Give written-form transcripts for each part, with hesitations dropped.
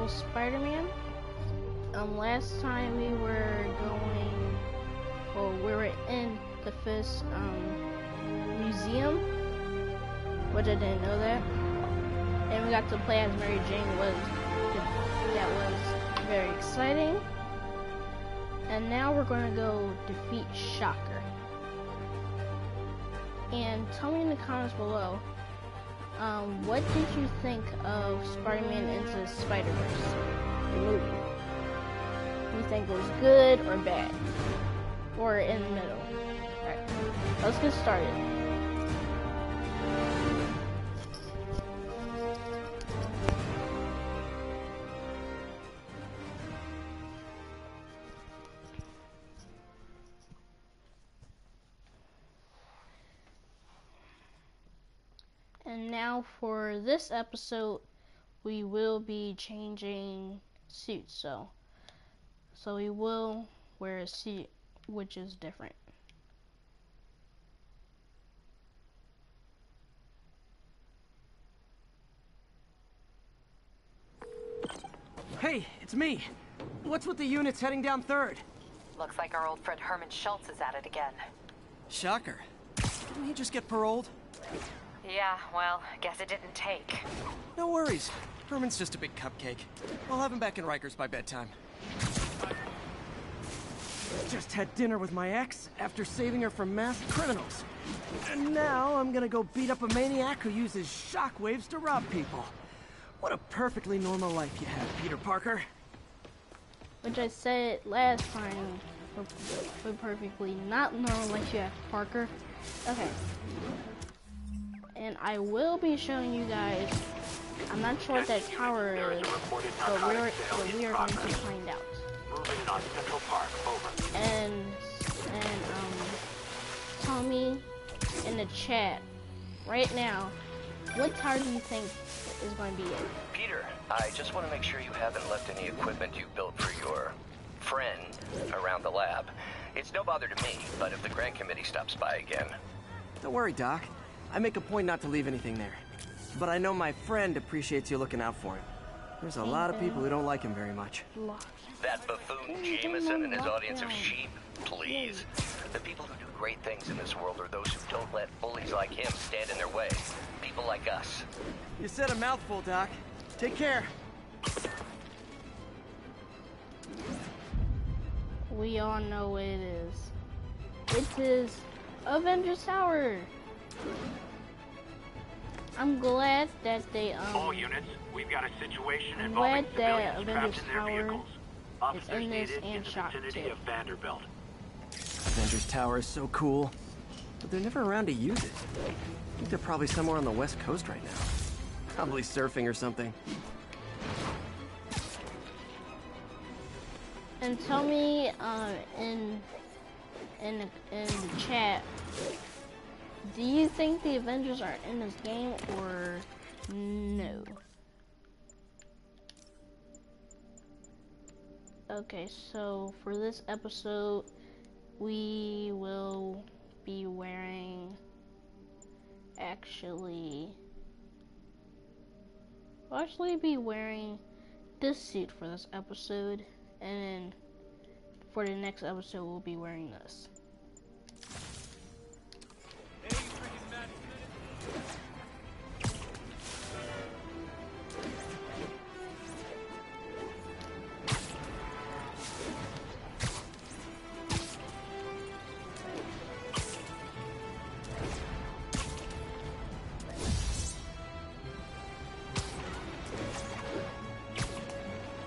Marvel Spider-Man. Last time we were in the Fisk museum, which I didn't know that, and we got to play as Mary Jane. That was very exciting. And now we're going to go defeat Shocker. And tell me in the comments below, what did you think of Spider-Man Into the Spider-Verse, the movie? Do you think it was good or bad? Or in the middle? Alright, let's get started. And now for this episode, we will be changing suits, so we will wear a suit which is different. Hey, it's me. What's with the units heading down 3rd? Looks like our old friend Herman Schultz is at it again. Shocker. Didn't he just get paroled? Yeah, well, guess it didn't take. No worries. Herman's just a big cupcake. I'll have him back in Rikers by bedtime. Just had dinner with my ex after saving her from masked criminals. And now I'm gonna go beat up a maniac who uses shockwaves to rob people. What a perfectly normal life you have, Peter Parker. Which I said last time, we're perfectly not normal like you have, Parker. Okay. And I will be showing you guys, I'm not sure what that tower is, but we are going to find out. And tell me in the chat right now, what tower do you think is going to be it? Peter, I just want to make sure you haven't left any equipment you built for your friend around the lab. It's no bother to me, but if the grant committee stops by again... Don't worry, Doc. I make a point not to leave anything there. But I know my friend appreciates you looking out for him. There's a lot of people who don't like him very much. That buffoon Jameson and his audience of sheep? Please. The people who do great things in this world are those who don't let bullies like him stand in their way. People like us. You said a mouthful, Doc. Take care. We all know what it is. It is Avengers Tower. I'm glad that they all units, we've got a situation involving civilians trapped in their vehicles. Officers needed in the vicinity of Vanderbilt. Avengers Tower is so cool, but they're never around to use it. I think they're probably somewhere on the West Coast right now. Probably surfing or something. And tell me in the chat, do you think the Avengers are in this game or no? Okay, so for this episode, we will be wearing, we'll actually be wearing this suit for this episode, and then for the next episode, we'll be wearing this.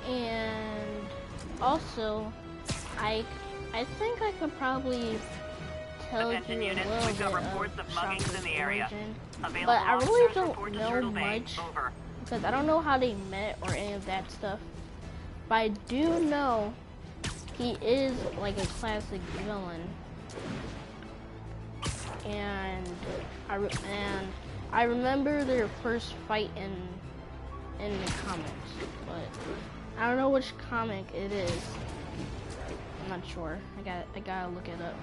And also, I think I could probably tell you a little bit of Shocker's origin, but I really don't know much because I don't know how they met or any of that stuff. But I do know he is like a classic villain, and I remember their first fight in the comics, but I don't know which comic it is. I'm not sure. I gotta look it up.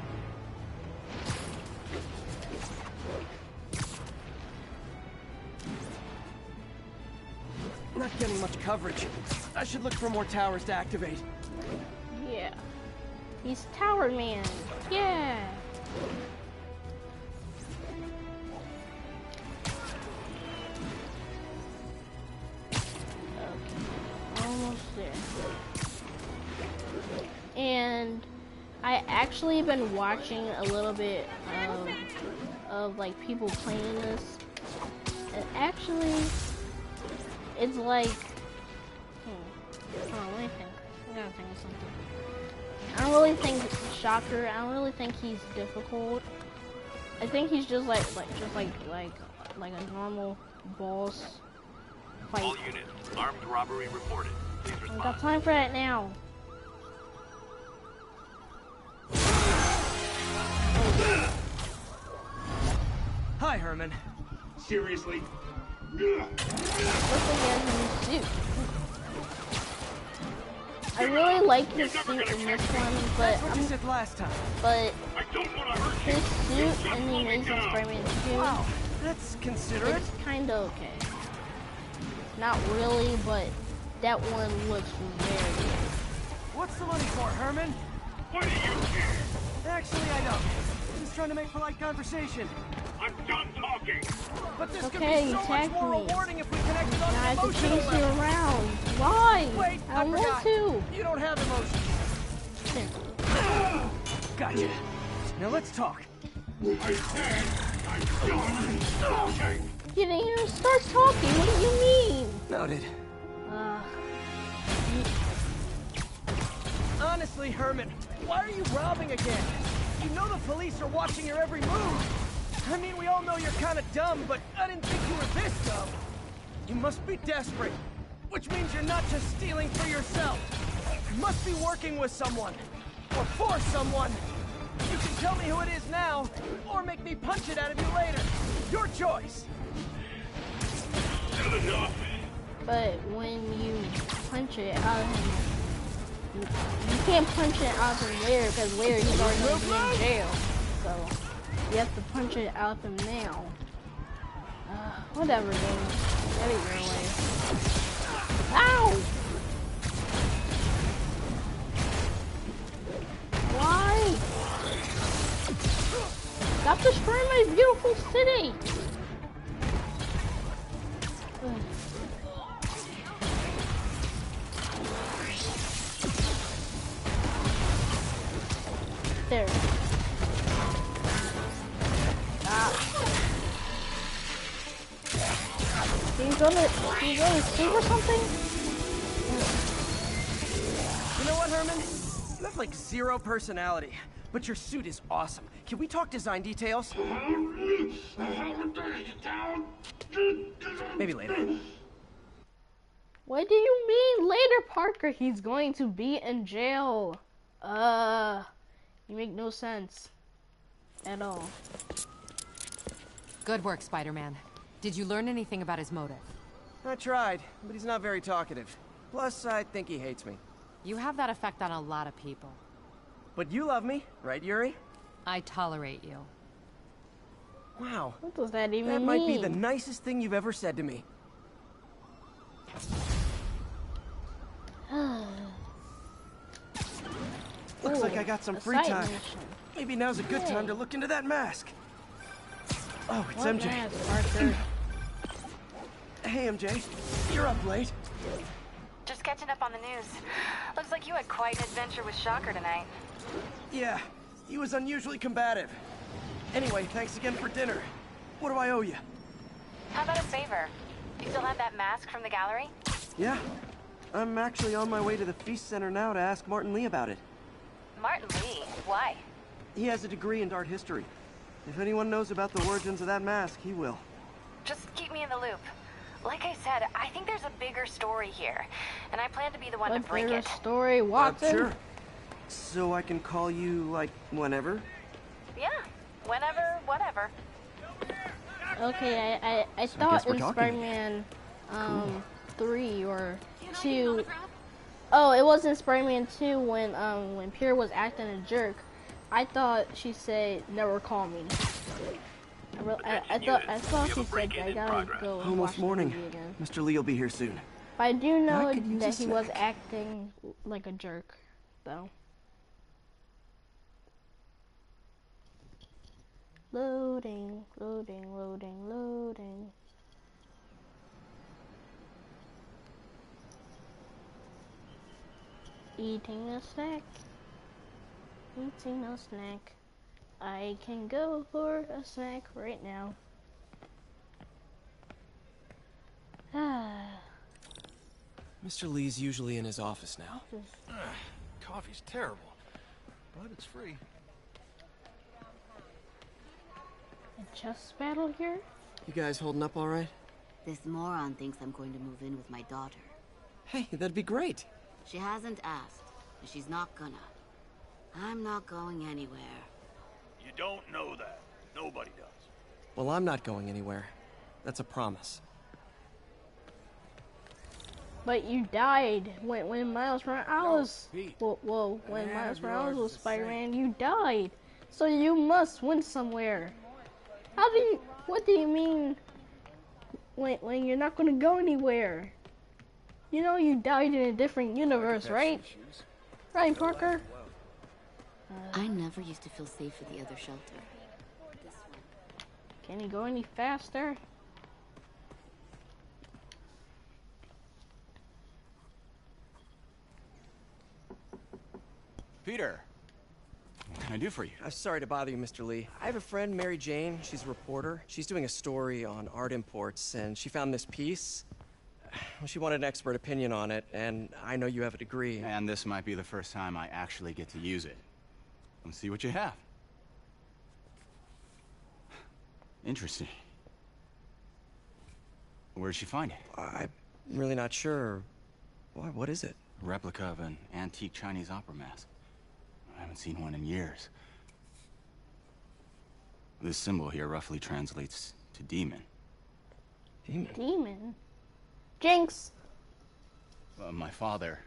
Not getting much coverage. I should look for more towers to activate. Yeah. He's Tower Man. Yeah. Okay. Almost there. And I actually been watching a little bit of like people playing this. And actually, it's like, hold on, let me think. I gotta think of something. I don't really think Shocker. I don't really think he's difficult. I think he's just like a normal boss fight. All units, armed robbery reported. Please I respond. don't got time for that now. Hi, Herman. Seriously? Looks like he has a new suit. I really like his suit in this one, but What you said last time. but I don't want to hurt his suit in the Amazing Spider-Man 2, Wow, that's considerate. it's kind of okay. Not really, but that one looks very good. What's the money for, Herman? What do you care? Actually, I don't. Just trying to make polite conversation. I'm done talking. But this could Okay, be so much tag more me. rewarding if we connected on Now I an have to emotional chase you level. around. Why? Wait, I don't want forgot. to. You don't have emotions. There. Gotcha. Now let's talk. I said I'm done talking. You didn't even start talking. What do you mean? Noted. Honestly, Herman, why are you robbing again? You know the police are watching your every move. I mean, we all know you're kind of dumb, but I didn't think you were this dumb. You must be desperate, which means you're not just stealing for yourself. You must be working with someone, or for someone. You can tell me who it is now, or make me punch it out of you later. Your choice. Good enough. But when you punch it out of him, you can't punch it out of him later because later he's already going to be in jail. So you have to punch it out of him now. Whatever, dude. Get it your way. Ow! Why? Stop destroying my beautiful city! There. Can you go to sleep or something? You know what, Herman? You have like zero personality, but your suit is awesome. Can we talk design details? Maybe later. What do you mean later, Parker? He's going to be in jail. You make no sense at all. Good work, Spider-Man. Did you learn anything about his motive? I tried, but he's not very talkative. Plus, I think he hates me. You have that effect on a lot of people. But you love me, right, Yuri? I tolerate you. Wow. What does that even That mean? might be the nicest thing you've ever said to me. Looks like I got some a free side time. mission. Maybe now's a good time to look into that mask. Oh, it's What MJ. mask, Parker? Hey, MJ. You're up late. Just catching up on the news. Looks like you had quite an adventure with Shocker tonight. Yeah, he was unusually combative. Anyway, thanks again for dinner. What do I owe you? How about a favor? You still have that mask from the gallery? Yeah, I'm actually on my way to the Feast Center now to ask Martin Lee about it. Martin Lee? Why? He has a degree in art history. If anyone knows about the origins of that mask, he will. Just keep me in the loop. Like I said, I think there's a bigger story here, and I plan to be the one What to break bigger it. story, Watson? Sure. So I can call you, like, whenever? Yeah, whenever, whatever. Okay, I So I thought guess we're in talking. Spider-Man 3 or 2. Oh, it was in Spider-Man 2 when Pierre was acting a jerk. I thought she said never call me. I thought she said I gotta go and watch Almost the morning. movie again. Mr. Lee will be here soon. But I do know I could use that a he was snack. acting like a jerk, though. Loading, loading, loading, loading. Eating a snack. Eating a snack. I can go for a snack right now. Mr. Lee's usually in his office now. Coffee's terrible, but it's free. A chess battle here? You guys holding up all right? This moron thinks I'm going to move in with my daughter. Hey, that'd be great. She hasn't asked, and she's not gonna. I'm not going anywhere. You don't know that. Nobody does. Well, I'm not going anywhere. That's a promise. But you died when Miles Morales. Pete. Whoa, when Man Miles of Morales yours was is the Spider-Man, you died. So you must win somewhere. How do you? What do you mean? When you're not gonna go anywhere? You know you died in a different universe, right? Right, Parker? I never used to feel safe at the other shelter. This one. Can you go any faster? Peter, what can I do for you? I'm sorry to bother you, Mr. Lee. I have a friend, Mary Jane. She's a reporter. She's doing a story on art imports, and she found this piece. Well, she wanted an expert opinion on it, and I know you have a degree. And this might be the first time I actually get to use it. Let's see what you have. Interesting. Where did she find it? I'm really not sure. What is it? A replica of an antique Chinese opera mask. I haven't seen one in years. This symbol here roughly translates to demon. Demon? Demon? Jinx! My father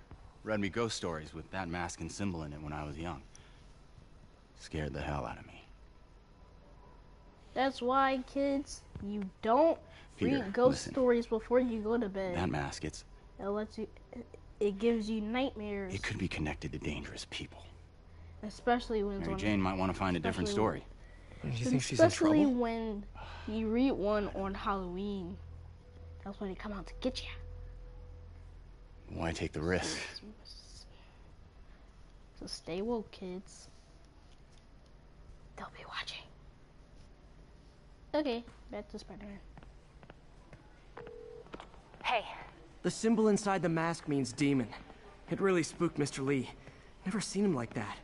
read me ghost stories with that mask and symbol in it when I was young. Scared the hell out of me. That's why, kids, you don't Peter, read ghost listen. stories before you go to bed. That mask, it It gives you nightmares. could be connected to dangerous people. Especially when it's Mary on. Jane might want to find a different story. Do you think she's in Especially trouble? when you read one on Halloween. That's when they come out to get you. Why take the risk? So stay woke, kids. They'll be watching. Okay, back to Spider-Man. Hey, The symbol inside the mask means demon. It really spooked Mr. Lee. Never seen him like that.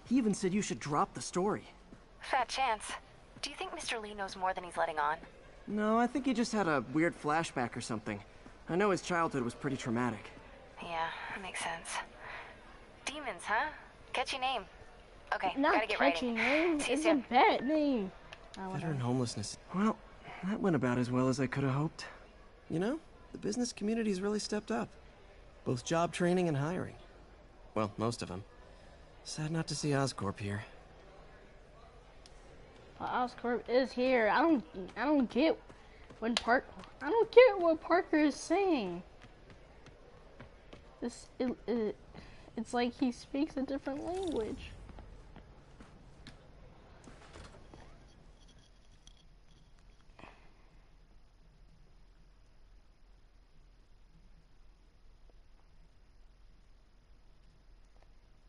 He even said you should drop the story. fat chance. Do you think Mr. Lee knows more than he's letting on? No, I think he just had a weird flashback or something. I know his childhood was pretty traumatic. Yeah, that makes sense. Demons, huh? Catchy name. Okay, Not gotta get catchy writing. name. See you It's soon. a bad name. Veteran homelessness. Well, that went about as well as I could have hoped. You know, the business community's really stepped up. Both job training and hiring. Well, most of them. Sad not to see Oscorp here. Oscorp is here. I don't get when I don't get what Parker is saying. It's like he speaks a different language.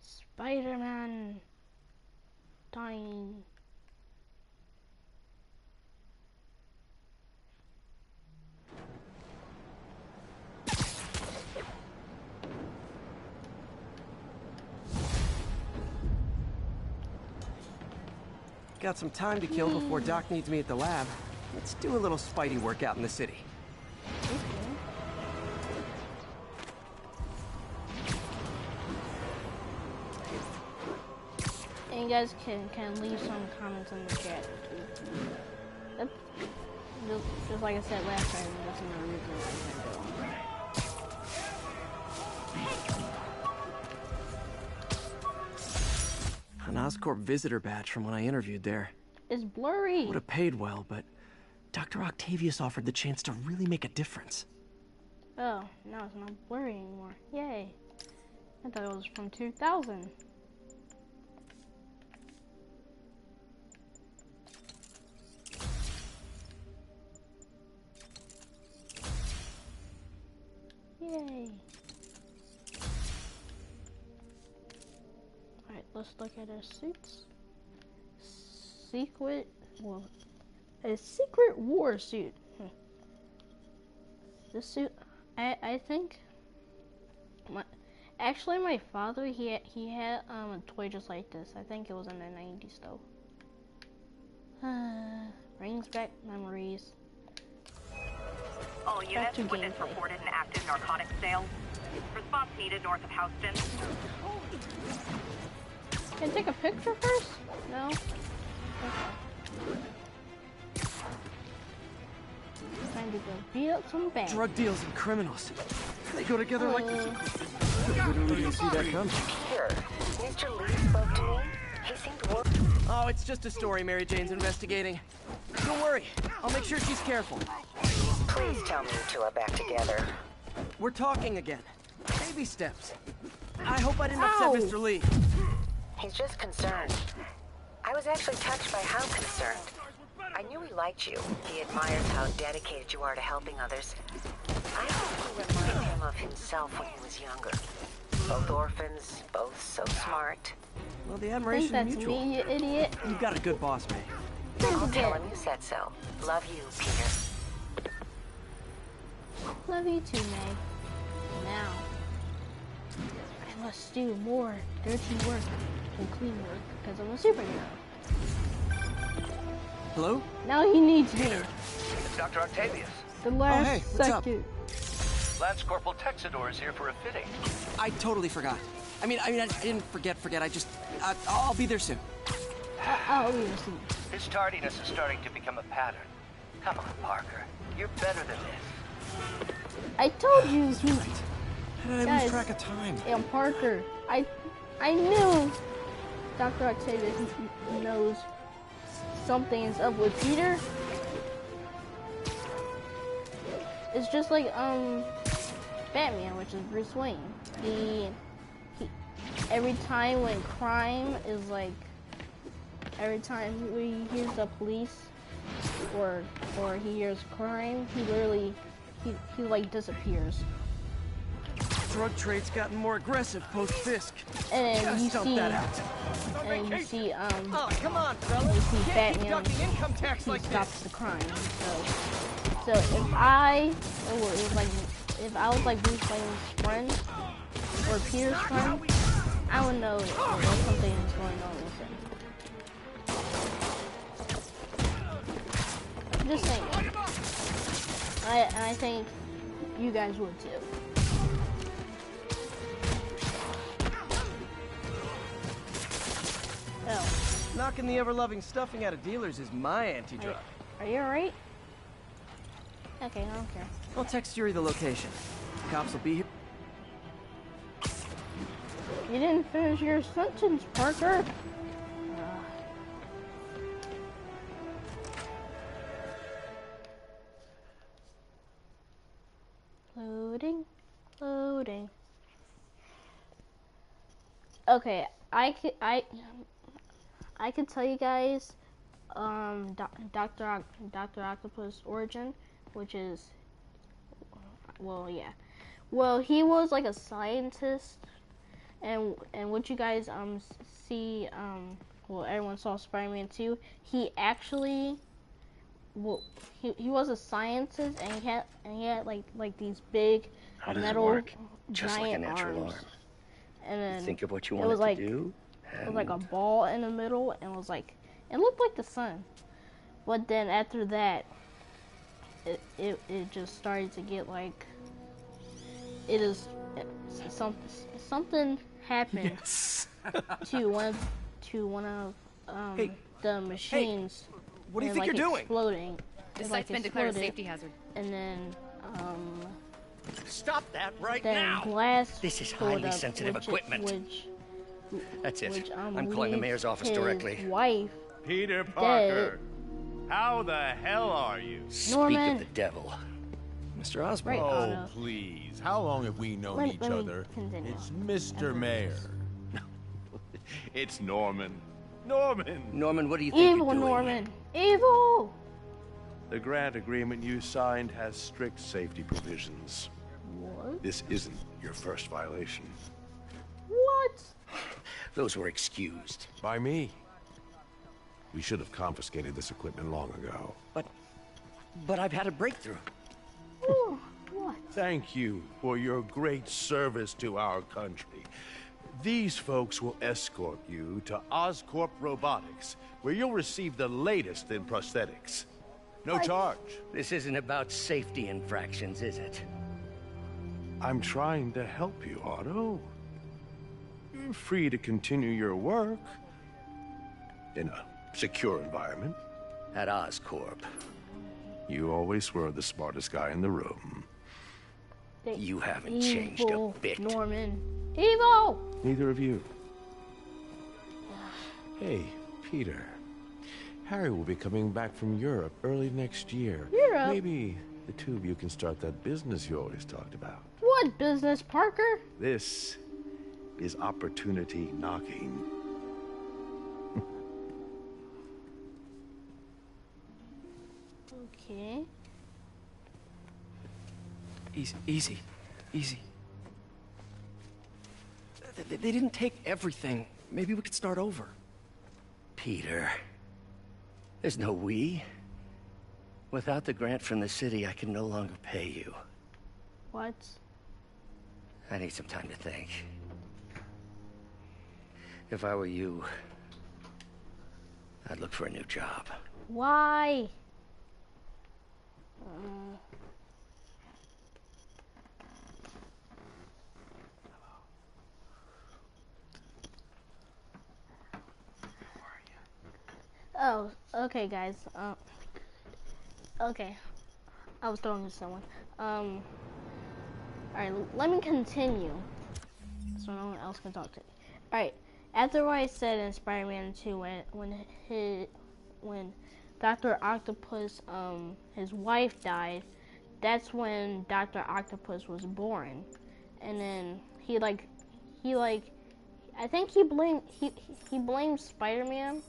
Spider-Man dying. Got some time to kill before Doc needs me at the lab. Let's do a little Spidey workout in the city. And you guys can leave some comments in the chat too. That's, just like I said last time, that's another reason I can't go. An Oscorp visitor badge from when I interviewed there. It's blurry. Would have paid well, but Dr. Octavius offered the chance to really make a difference. Oh, now it's not blurry anymore. Yay. I thought it was from 2000. Yay. Alright, let's look at our suits. A secret war suit. This suit, I think, actually my father, he had a toy just like this. I think it was in the 90s though. Brings back memories. All units, witness reported an active narcotics sale. Response needed north of Houston. Can I take a picture first? No? Okay. Time to go beat up some banks. Drug deals and criminals. They go together like this. Literally didn't see that coming. Here, Mr. Lee spoke to me. He seemed worried. Oh, it's just a story Mary Jane's investigating. Don't worry. I'll make sure she's careful. Please tell me you two are back together. We're talking again. Baby steps. I hope I didn't upset Mr. Lee. He's just concerned. I was actually touched by how concerned. I knew he liked you. He admires how dedicated you are to helping others. I think you remind him of himself when he was younger. Both orphans, both so smart. Well, the admiration is mutual. Me, you idiot. You've got a good boss, May. I'll tell him you said so. Love you, Peter. Love you too, May. Now, I must do more dirty work than clean work because I'm a superhero. Hello? Now he needs me. It's Dr. Octavius. The last hey, what's second. Lance Corporal Texador is here for a fitting. I totally forgot. I mean, I didn't forget. I just, I'll be there soon. I'll be there soon. His tardiness is starting to become a pattern. Come on, Parker. You're better than this. I told you he... How did I lose track of time? And Parker, I knew Dr. Octavius knows something is up with Peter. It's just like Batman, which is Bruce Wayne. He every time when crime is like, every time he hears the police or he hears crime, he literally he like disappears. Drug trade's gotten more aggressive post-Fisk. And then you see, that out. and you see oh, come on, fellas. you see Batman, income tax he like stops the crime. So if I was like Bruce Wayne's friend or Peter's friend, I would know that something is going on with him. Just saying. I think you guys would too. Oh. Knocking the ever-loving stuffing out of dealers is my anti-drug. Are you alright? Okay, I don't care. I'll text Yuri the location. Cops will be here. You didn't finish your sentence, Parker. Loading. Okay, I could tell you guys Dr. Octopus origin, which is, well, yeah. Well, he was like a scientist, and what you guys see, well, everyone saw Spider-Man 2. He actually, well, he was a scientist, and he had like these big metal Just like a giant natural arms. arm. And then Think of what you it want was to like, do. it was like a ball in the middle, and it looked like the sun. But then after that, it just started to get like, something happened to one of the machines. Hey, what do you think like you're doing? Exploding. The site's been declared a safety hazard. And then Stop that right then now! glass. This is pulled highly up, sensitive equipment. That's it. Which, I'm calling the mayor's office his directly. Wife. Peter Parker, how the hell are you? Speak Norman. of the devil. Mr. Osborn. Right, Oh, please. How long have we known each other? Continue. It's Mr. Mayor. It's Norman. Norman! Norman, what do you think Evil you're doing? Norman. Evil! The grant agreement you signed has strict safety provisions. What? This isn't your first violation. What? Those were excused. By me. We should have confiscated this equipment long ago. But I've had a breakthrough. Ooh, what? Thank you for your great service to our country. These folks will escort you to Oscorp Robotics, where you'll receive the latest in prosthetics. No charge. This isn't about safety infractions, is it? I'm trying to help you, Otto. You're free to continue your work in a secure environment. At Oscorp. You always were the smartest guy in the room. You haven't changed a bit. Norman. Evil! Neither of you. Hey, Peter. Harry will be coming back from Europe early next year. Europe? Maybe the two of you can start that business you always talked about. What business, Parker? This is opportunity knocking. Okay. Easy. They didn't take everything. Maybe we could start over. Peter, there's no we. Without the grant from the city, I can no longer pay you. What? I need some time to think. If I were you, I'd look for a new job. Why? Oh, okay, guys. Okay. I was talking to someone. Alright, let me continue. So no one else can talk to me. Alright, after what I said in Spider-Man 2, when Dr. Octopus, his wife died, that's when Dr. Octopus was born. And then I think he blamed Spider-Man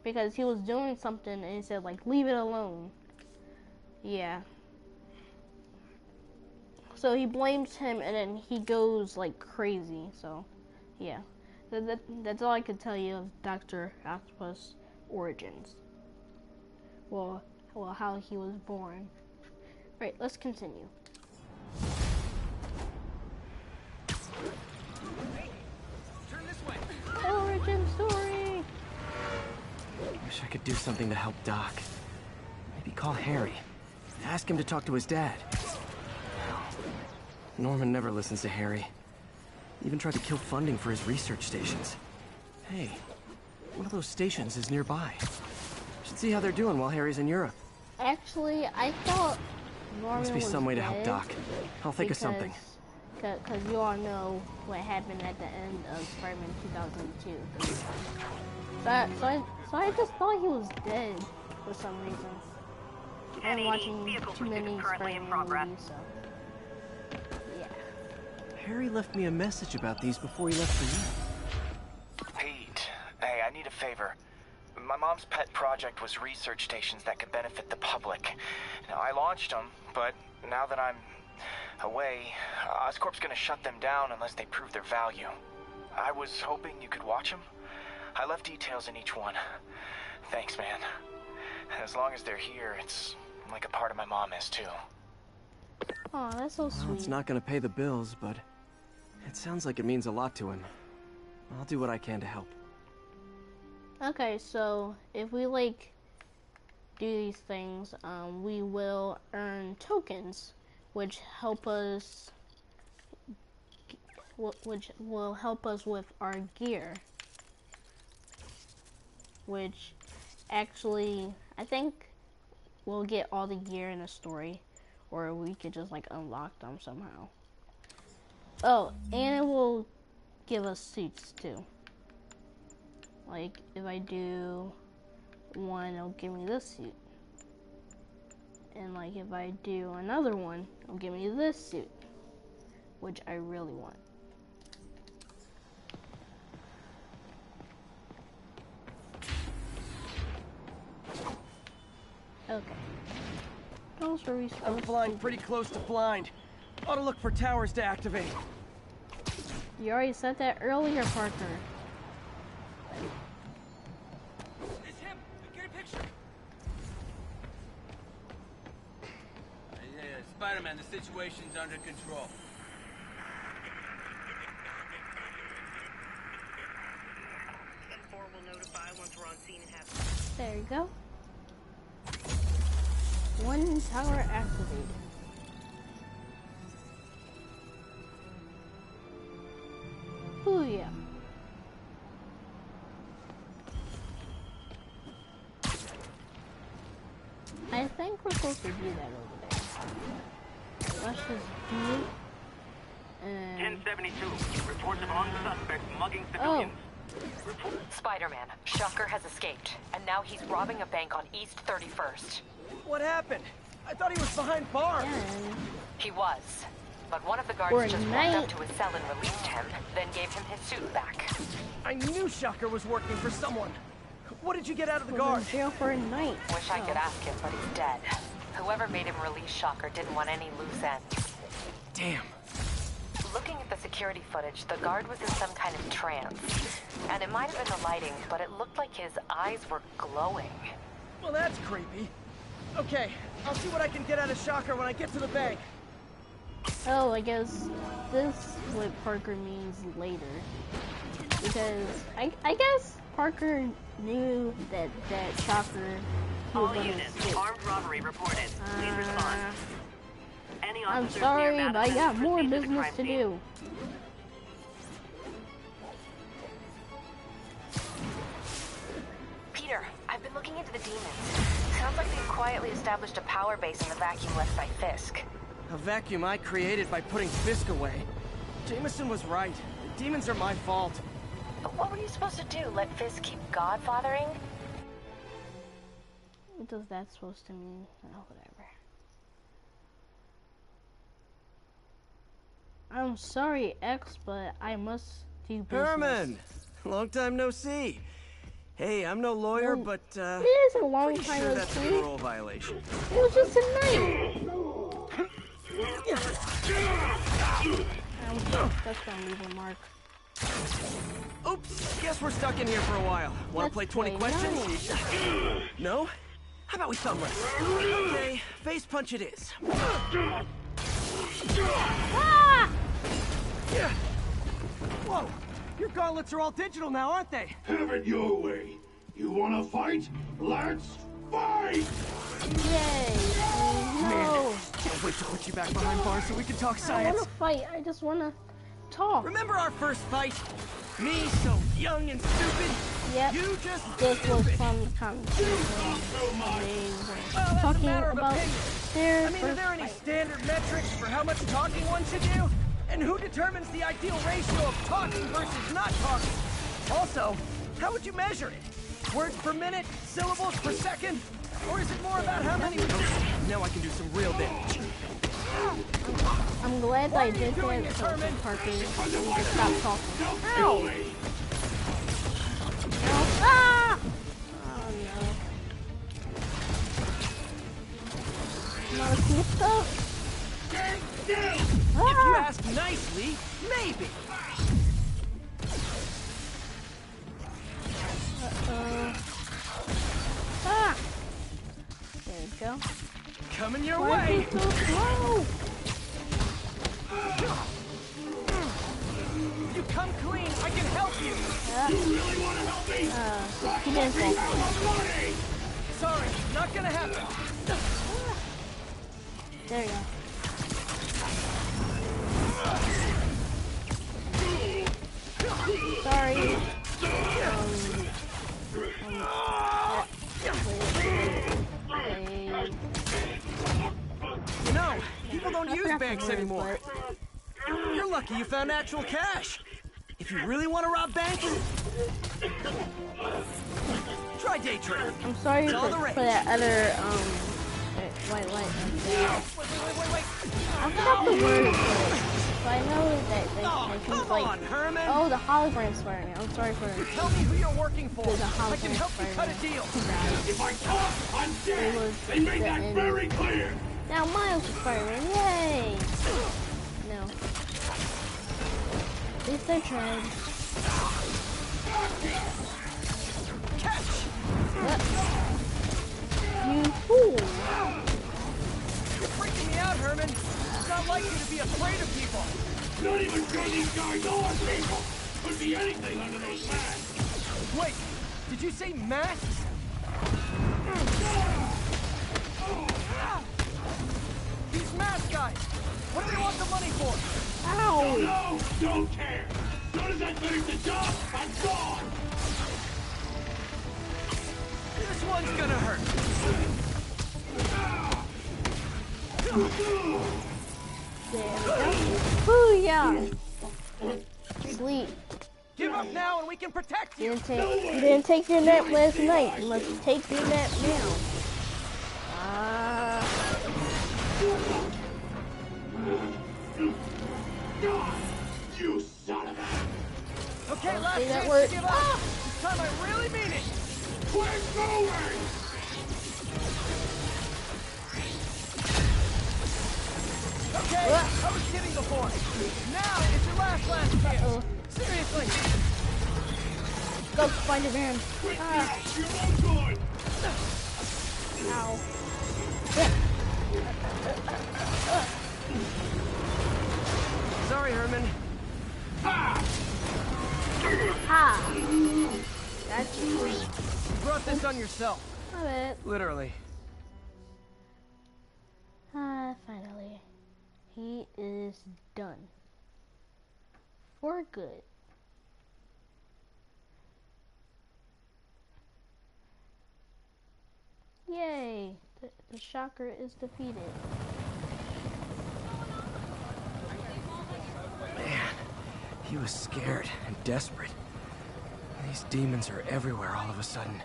because he was doing something and he said, like, leave it alone. Yeah. So he blames him and then he goes, like, crazy. So, yeah. That's all I could tell you of Dr. Octopus' origins. Well, how he was born. Right, let's continue. Turn this way. Origin story! Wish I could do something to help Doc. Maybe call Harry. Ask him to talk to his dad. Norman never listens to Harry. Even tried to kill funding for his research stations. Hey, one of those stations is nearby. Should see how they're doing while Harry's in Europe. Actually, I thought Norman Must be was some way to dead help Doc. I'll think of something. Because you all know what happened at the end of Spider-Man 2002. So I just thought he was dead for some reason. I've been watching too many Spider-Man movies, so yeah. Harry left me a message about these before he left for you. Pete, hey, I need a favor. My mom's pet project was research stations that could benefit the public. Now, I launched them, but now that I'm away, Oscorp's gonna shut them down unless they prove their value. I was hoping you could watch them. I left details in each one. Thanks, man. As long as they're here, it's like a part of my mom is, too. Oh, that's so sweet. Well, it's not gonna pay the bills, but it sounds like it means a lot to him. I'll do what I can to help. Okay, so if we like do these things, we will earn tokens, which help us, which will help us with our gear. Which actually, I think we'll get all the gear in the story, or we could just like unlock them somehow. Oh, and it will give us suits too. Like, if I do one, it'll give me this suit. And like if I do another one, it'll give me this suit, which I really want. Okay. I'm flying pretty close to blind. Ought to look for towers to activate. You already said that earlier, Parker. It's him! Get a picture! Spider-Man, the situation's under control. 10-4 will notify once we're on scene and have... There you go. One tower activated. Oh yeah. I think we're supposed to do that over there. Let's just do it. And 1072. Reports of armed suspects mugging civilians. Spider-Man, Shocker has escaped, and now he's robbing a bank on East 31st. What happened? I thought he was behind bars. Yeah. He was. But one of the guards just walked up to his cell and released him, then gave him his suit back. I knew Shocker was working for someone. What did you get out of the guard? In jail for a night. Wish I could ask him, but he's dead. Whoever made him release Shocker didn't want any loose ends. Damn. Looking at the security footage, the guard was in some kind of trance. And it might have been the lighting, but it looked like his eyes were glowing. Well, that's creepy. Okay, I'll see what I can get out of Shocker when I get to the bank. Oh, I guess this is what Parker means later. Because I guess Parker knew that Shocker All units, armed robbery reported. Please respond. Any I'm officers sorry, near but I got Madison, more proceed business the to crime do. Peter, I've been looking into the demons. Sounds like they've quietly established a power base in the vacuum left by Fisk. A vacuum I created by putting Fisk away. Jameson was right. The demons are my fault. But what were you supposed to do? Let Fisk keep godfathering? What does that supposed to mean? Oh, whatever. I'm sorry, X, but I must do business. Herman! Long time no see. Hey, I'm no lawyer, but, it is a long pretty time sure no that's a see. parole violation. It was just tonight. That's gonna leave a mark. Oops, guess we're stuck in here for a while. Wanna play 20 questions? No? How about we thumb wrestle? Okay, face punch it is. Ah! Yeah. Whoa, your gauntlets are all digital now, aren't they? Have it your way. You wanna fight? Let's fight! Yay! No. Man, can't wait to put you back behind bars so we can talk I science. wanna fight. I just wanna talk. Remember our first fight? Me so young and stupid. Yep. You just This was some conversation. Talking about their I mean, are there any standard metrics for how much talking one should do? And who determines the ideal ratio of talking versus not talking? Also, how would you measure it? Words per minute? Syllables per second? Or is it more about how many... Okay, now I can do some real damage. I'm glad I did that so Parker stop talking. Ow! Ah! Oh no. Wanna keep stuff? If you ask nicely, maybe. Ah! There you go. Coming your Why way. is he so slow? You come clean, I can help you. You really want to help me? He didn't fall. Sorry, not gonna happen. There you go. Sorry. You know, people don't use banks anymore. You're lucky you found actual cash. If you really want to rob banks, try day trading. I'm sorry for that other white light and that. I forgot the word for it, but I know that things like, oh, the hologram Spider-Man. I'm sorry for tell me who you're working for. The hologram I can help you cut a deal. If I talk, I'm dead. They make that very clear. Now Miles is Spider-Man. Yay! No. At least I tried. Catch! You fool! You're freaking me out, Herman. It's not like you to be afraid of people. Not even sure these guys are people. Could be anything under those masks. Wait, did you say masks? These mask guys. What do they want the money for? Ow! Don't know. Don't care. As soon as I finish the job, I'm gone. This one's gonna hurt. There we go. Booyah! Sleep. Give up now and we can protect you. You didn't take your nap last night. You must take your nap now. You son of a... Okay, last see that chance word? to give up. This time I really mean it. We're going! Okay, I was kidding before. Now it's your last chance. Seriously. Go, Spider-Man. You're no good! Ow. Sorry, Herman. Ha! Gotcha. You brought this on yourself. Not it. Literally. Finally. He is done. For good. Yay! The shocker is defeated. Man, he was scared and desperate. These demons are everywhere all of a sudden.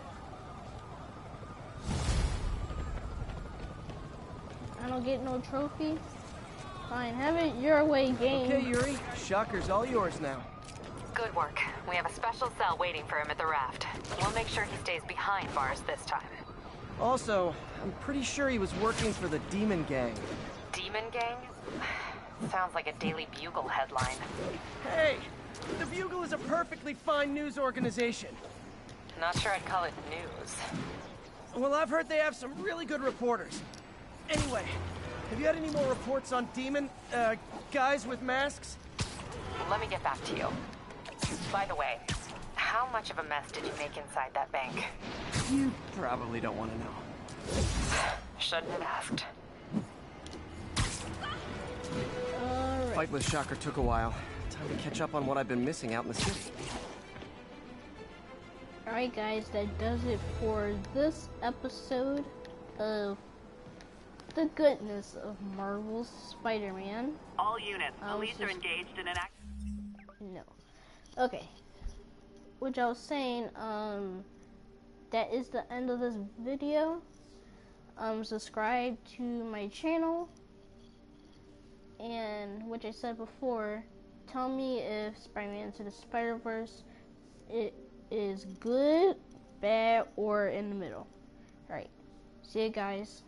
I don't get no trophy? Fine, have it your way, game. Okay, Yuri. Shocker's all yours now. Good work. We have a special cell waiting for him at the raft. We'll make sure he stays behind bars this time. Also, I'm pretty sure he was working for the Demon Gang. Demon Gang? Sounds like a Daily Bugle headline. Hey! The Bugle is a perfectly fine news organization. Not sure I'd call it news. Well, I've heard they have some really good reporters. Anyway, have you had any more reports on demon, guys with masks? Let me get back to you. By the way, how much of a mess did you make inside that bank? You probably don't want to know. Shouldn't have asked. The fight with Shocker took a while. Time to catch up on what I've been missing out in the city. Alright guys, that does it for this episode of the goodness of Marvel's Spider-Man. All units, police are engaged in an act. No. Okay. Which I was saying, that is the end of this video. Subscribe to my channel. And, which I said before, tell me if Spider-Man Into the Spider-Verse it is good, bad, or in the middle. Alright. See you guys.